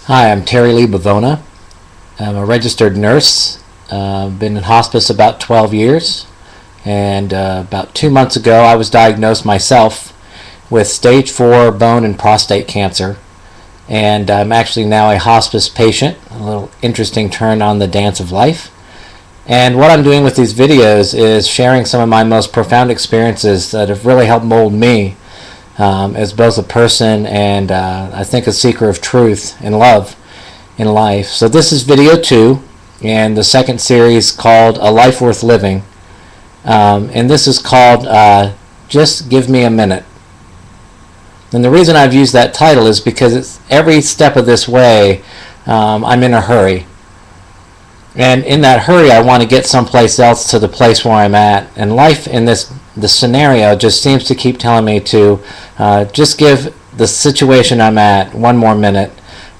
Hi, I'm Terry Lee Bivona. I'm a registered nurse. Been in hospice about 12 years, and about 2 months ago I was diagnosed myself with stage 4 bone and prostate cancer, and I'm actually now a hospice patient. A little interesting turn on the dance of life. And what I'm doing with these videos is sharing some of my most profound experiences that have really helped mold me as both a person and I think a seeker of truth and love in life. So this is video 2, and the second series called A Life Worth Living, and this is called Just Give Me a Minute. And the reason I've used that title is because it's every step of this way I'm in a hurry, and in that hurry I want to get someplace else to the place where I'm at, and life in this scenario just seems to keep telling me to just give the situation I'm at one more minute,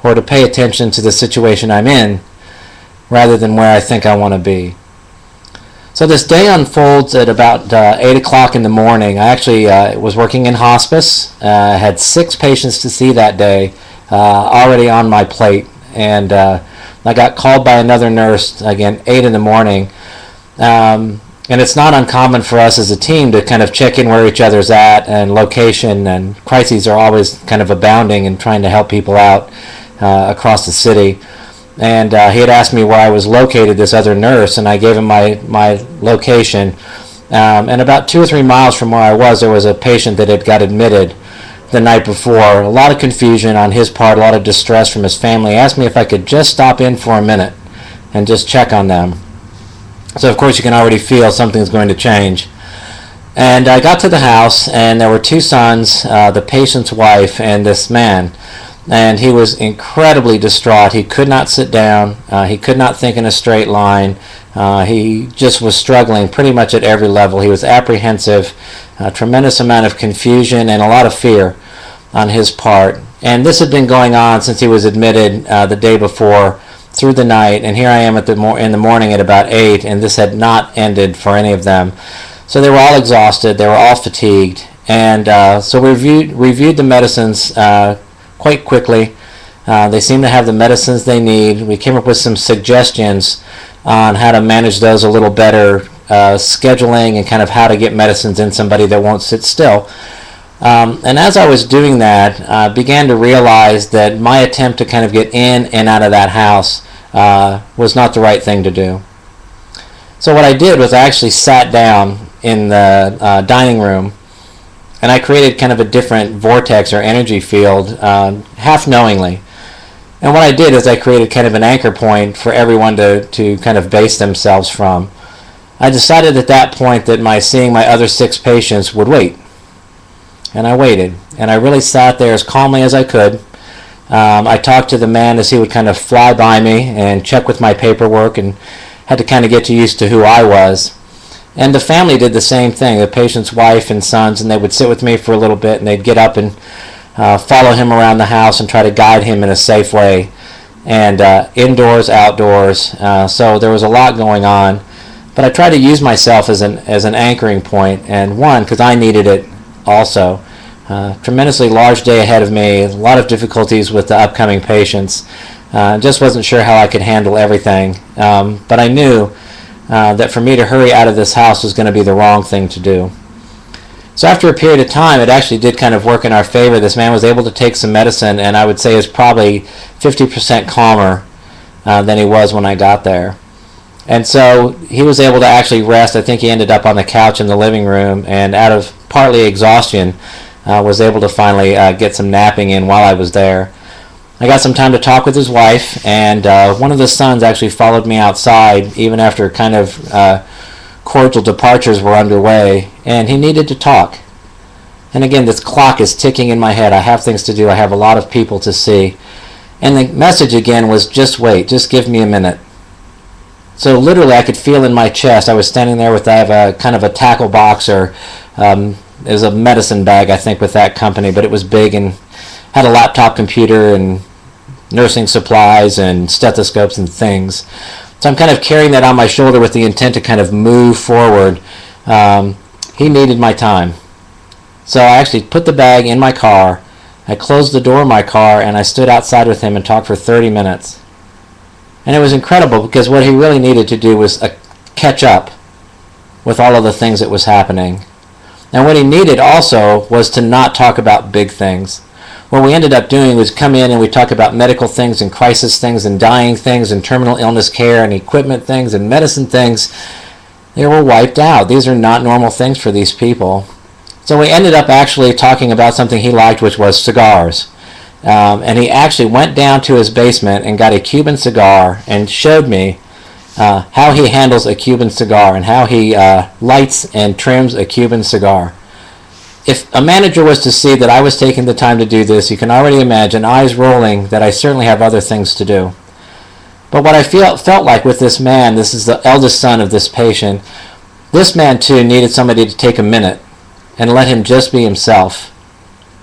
or to pay attention to the situation I'm in rather than where I think I want to be. So this day unfolds at about 8 o'clock in the morning. I actually was working in hospice. I had 6 patients to see that day already on my plate, and I got called by another nurse, again, 8 in the morning. And it's not uncommon for us as a team to kind of check in where each other's at, and location and crises are always kind of abounding and trying to help people out across the city. And he had asked me where I was located, this other nurse, and I gave him my location. And about 2 or 3 miles from where I was, there was a patient that had got admitted the night before. A lot of confusion on his part, a lot of distress from his family. He asked me if I could just stop in for a minute and just check on them. So of course you can already feel something's going to change. And I got to the house, and there were 2 sons, the patient's wife, and this man. And he was incredibly distraught. He could not sit down. He could not think in a straight line. He just was struggling pretty much at every level. He was apprehensive, a tremendous amount of confusion, and a lot of fear on his part. And this had been going on since he was admitted the day before, through the night, and here I am in the morning at about 8, and this had not ended for any of them. So they were all exhausted, they were all fatigued, and so we reviewed the medicines quite quickly. They seem to have the medicines they need. We came up with some suggestions on how to manage those a little better, scheduling and kind of how to get medicines in somebody that won't sit still. And as I was doing that, I began to realize that my attempt to kind of get in and out of that house was not the right thing to do. So what I did was I actually sat down in the dining room, and I created kind of a different vortex or energy field, half knowingly. And what I did is I created kind of an anchor point for everyone to kind of base themselves from. I decided at that point that seeing my other 6 patients would wait. And I waited, and I really sat there as calmly as I could. I talked to the man as he would kind of fly by me and check with my paperwork, and had to kind of get used to who I was. And the family did the same thing, the patient's wife and sons, and they would sit with me for a little bit, and they'd get up and follow him around the house and try to guide him in a safe way, and indoors, outdoors. So there was a lot going on, but I tried to use myself as an anchoring point, and one, because I needed it also. Tremendously large day ahead of me, a lot of difficulties with the upcoming patients. Just wasn't sure how I could handle everything, but I knew that for me to hurry out of this house was going to be the wrong thing to do. So after a period of time, it actually did kind of work in our favor. This man was able to take some medicine, and I would say is probably 50% calmer than he was when I got there. And so he was able to actually rest. I think he ended up on the couch in the living room, and out of partly exhaustion, was able to finally get some napping in while I was there. I got some time to talk with his wife, and one of the sons actually followed me outside even after kind of cordial departures were underway, and he needed to talk. And again, this clock is ticking in my head. I have things to do. I have a lot of people to see. And the message again was, just wait, just give me a minute. So literally I could feel in my chest. I was standing there with, I have a kind of a tackle box, or it was a medicine bag, I think, with that company, but it was big and had a laptop computer and nursing supplies and stethoscopes and things. So I'm kind of carrying that on my shoulder with the intent to kind of move forward. He needed my time. So I actually put the bag in my car, I closed the door of my car and I stood outside with him and talked for 30 minutes. And it was incredible because what he really needed to do was catch up with all of the things that was happening. And what he needed also was to not talk about big things. What we ended up doing was come in and we talk about medical things and crisis things and dying things and terminal illness care and equipment things and medicine things. They were wiped out. These are not normal things for these people. So we ended up actually talking about something he liked, which was cigars. And he actually went down to his basement and got a Cuban cigar and showed me how he handles a Cuban cigar and how he lights and trims a Cuban cigar. If a manager was to see that I was taking the time to do this, you can already imagine, eyes rolling, that I certainly have other things to do. But what I felt like with this man, this is the eldest son of this patient, this man too needed somebody to take a minute and let him just be himself.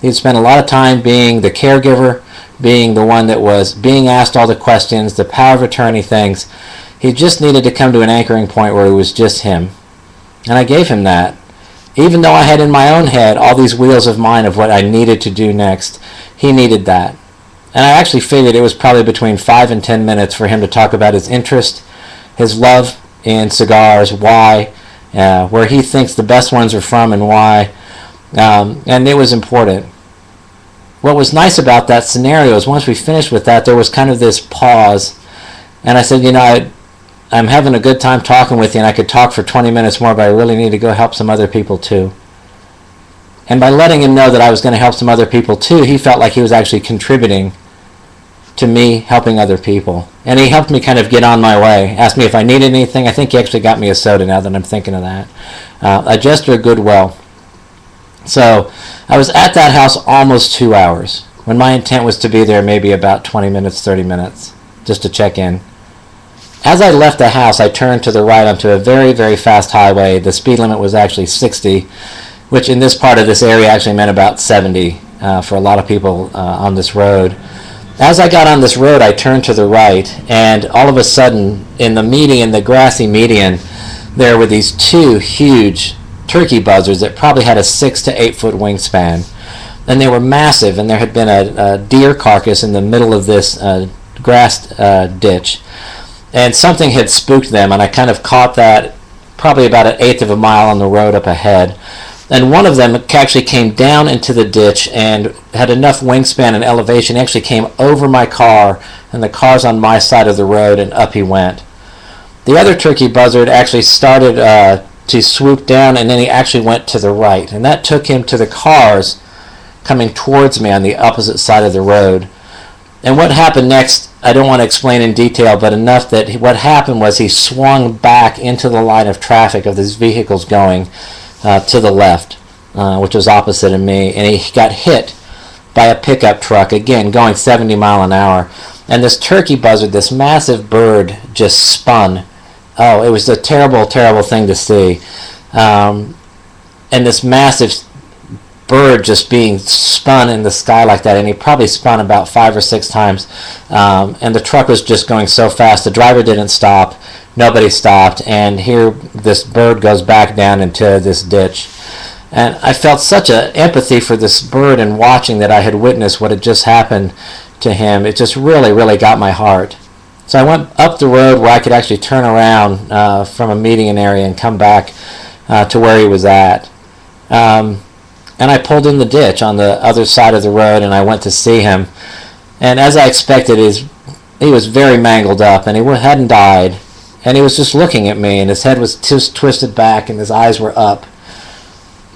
He'd spent a lot of time being the caregiver, being the one that was being asked all the questions, the power of attorney things. He just needed to come to an anchoring point where it was just him. And I gave him that. Even though I had in my own head all these wheels of mine of what I needed to do next, he needed that. And I actually figured it was probably between 5 and 10 minutes for him to talk about his interest, his love in cigars, why, where he thinks the best ones are from and why. And it was important. What was nice about that scenario is once we finished with that, there was kind of this pause. And I said, you know, I'm having a good time talking with you, and I could talk for 20 minutes more, but I really need to go help some other people too. And by letting him know that I was going to help some other people too, he felt like he was actually contributing to me helping other people. And he helped me kind of get on my way, asked me if I needed anything. I think he actually got me a soda now that I'm thinking of that. A gesture of goodwill. So I was at that house almost 2 hours, when my intent was to be there maybe about 20 minutes, 30 minutes, just to check in. As I left the house, I turned to the right onto a very, very fast highway. The speed limit was actually 60, which in this part of this area actually meant about 70 for a lot of people on this road. As I got on this road, I turned to the right, and all of a sudden, in the median, the grassy median, there were these two huge turkey buzzards that probably had a 6 to 8 foot wingspan. And they were massive, and there had been a deer carcass in the middle of this grass ditch. And something had spooked them, and I kind of caught that probably about 1/8 of a mile on the road up ahead. And one of them actually came down into the ditch and had enough wingspan and elevation. He actually came over my car, and the car's on my side of the road, and up he went. The other turkey buzzard actually started to swoop down, and then he actually went to the right. And that took him to the cars coming towards me on the opposite side of the road. And what happened next, I don't want to explain in detail, but enough that what happened was he swung back into the line of traffic of these vehicles going to the left, which was opposite of me, and he got hit by a pickup truck, again going 70 miles an hour. And this turkey buzzard, this massive bird, just spun. Oh, it was a terrible, terrible thing to see. And this massive bird just being spun in the sky like that, and he probably spun about 5 or 6 times, and the truck was just going so fast. The driver didn't stop, nobody stopped, and here this bird goes back down into this ditch. And I felt such an empathy for this bird and watching that I had witnessed what had just happened to him. It just really, really got my heart. So I went up the road where I could actually turn around from a median area and come back to where he was at. And I pulled in the ditch on the other side of the road, and I went to see him. And as I expected, he was very mangled up, and he hadn't died. And he was just looking at me, and his head was just twisted back, and his eyes were up.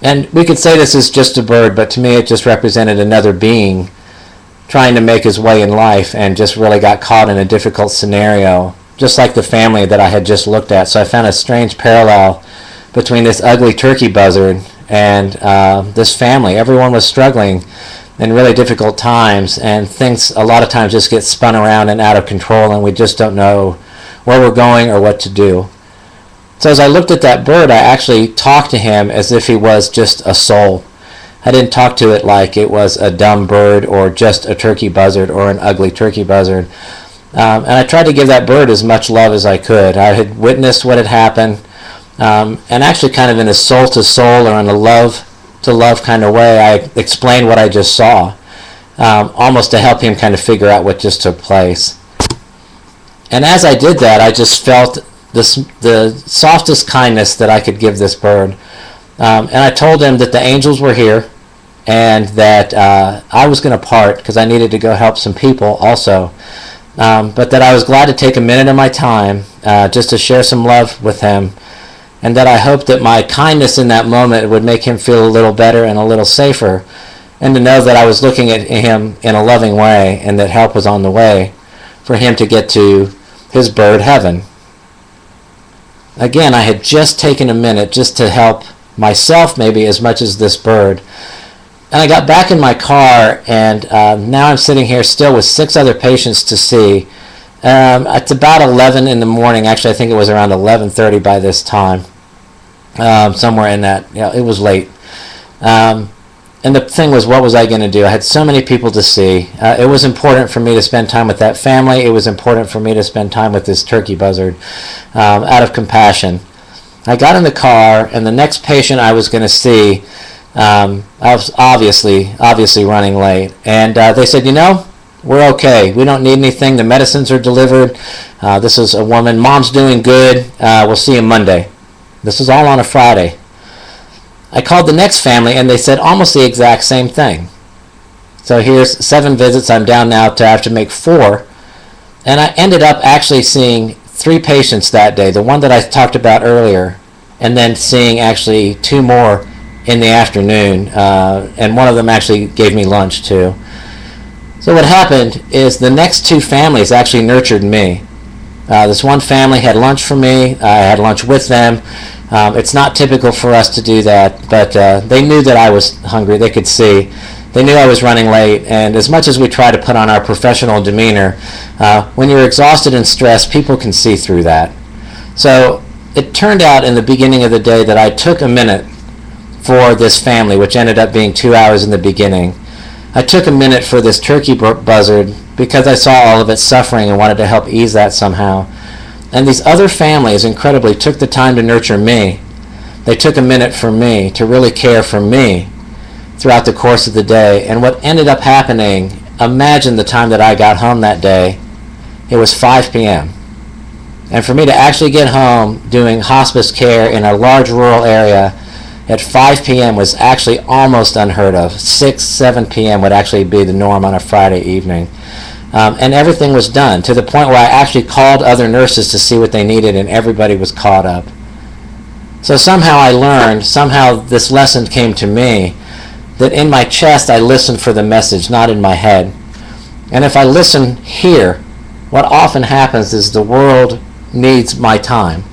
And we could say this is just a bird, but to me it just represented another being trying to make his way in life and just really got caught in a difficult scenario, just like the family that I had just looked at. So I found a strange parallel between this ugly turkey buzzard and this family. Everyone was struggling in really difficult times, and things a lot of times just get spun around and out of control, and we just don't know where we're going or what to do. So as I looked at that bird, I actually talked to him as if he was just a soul. I didn't talk to it like it was a dumb bird or just a turkey buzzard or an ugly turkey buzzard. And I tried to give that bird as much love as I could. I had witnessed what had happened. And actually kind of in a soul-to-soul or in a love-to-love kind of way, I explained what I just saw. almost to help him kind of figure out what just took place. And as I did that, I just felt the softest kindness that I could give this bird. And I told him that the angels were here, and that I was going to part because I needed to go help some people also. But that I was glad to take a minute of my time just to share some love with him, and that I hoped that my kindness in that moment would make him feel a little better and a little safer, and to know that I was looking at him in a loving way, and that help was on the way for him to get to his bird heaven. Again, I had just taken a minute just to help myself maybe as much as this bird. And I got back in my car, and now I'm sitting here still with 6 other patients to see. It's about 11 in the morning. Actually, I think it was around 11:30 by this time. Somewhere in that, it was late. And the thing was, what was I going to do? I had so many people to see. It was important for me to spend time with that family. It was important for me to spend time with this turkey buzzard out of compassion. I got in the car, and the next patient I was going to see, I was obviously running late. And they said, we're okay. We don't need anything. The medicines are delivered. This is a woman. Mom's doing good. We'll see you Monday. This was all on a Friday. I called the next family, and they said almost the exact same thing. So here's 7 visits. I'm down now to have to make 4. And I ended up actually seeing 3 patients that day, the one that I talked about earlier, and then seeing actually 2 more in the afternoon, and one of them actually gave me lunch too. So what happened is the next 2 families actually nurtured me. This one family had lunch for me. I had lunch with them. It's not typical for us to do that, but they knew that I was hungry. They could see. They knew I was running late, and as much as we try to put on our professional demeanor, when you're exhausted and stressed, people can see through that. So it turned out in the beginning of the day that I took a minute for this family, which ended up being 2 hours in the beginning. I took a minute for this turkey buzzard because I saw all of its suffering and wanted to help ease that somehow. And these other families incredibly took the time to nurture me. They took a minute for me, to really care for me throughout the course of the day. And what ended up happening, imagine the time that I got home that day. It was 5 p.m. And for me to actually get home doing hospice care in a large rural area at 5 p.m. was actually almost unheard of. 6, 7 p.m. would actually be the norm on a Friday evening. And everything was done to the point where I actually called other nurses to see what they needed, and everybody was caught up. So somehow I learned, somehow this lesson came to me, that in my chest I listened for the message, not in my head. And if I listen here, what often happens is the world needs my time.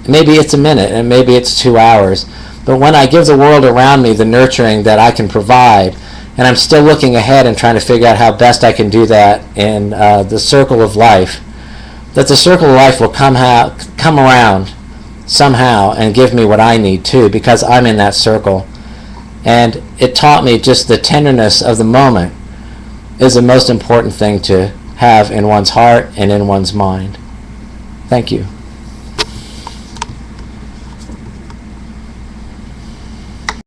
Maybe it's a minute, and maybe it's 2 hours. But when I give the world around me the nurturing that I can provide, and I'm still looking ahead and trying to figure out how best I can do that in the circle of life, that the circle of life will come around somehow and give me what I need too, because I'm in that circle. And it taught me just the tenderness of the moment is the most important thing to have in one's heart and in one's mind. Thank you.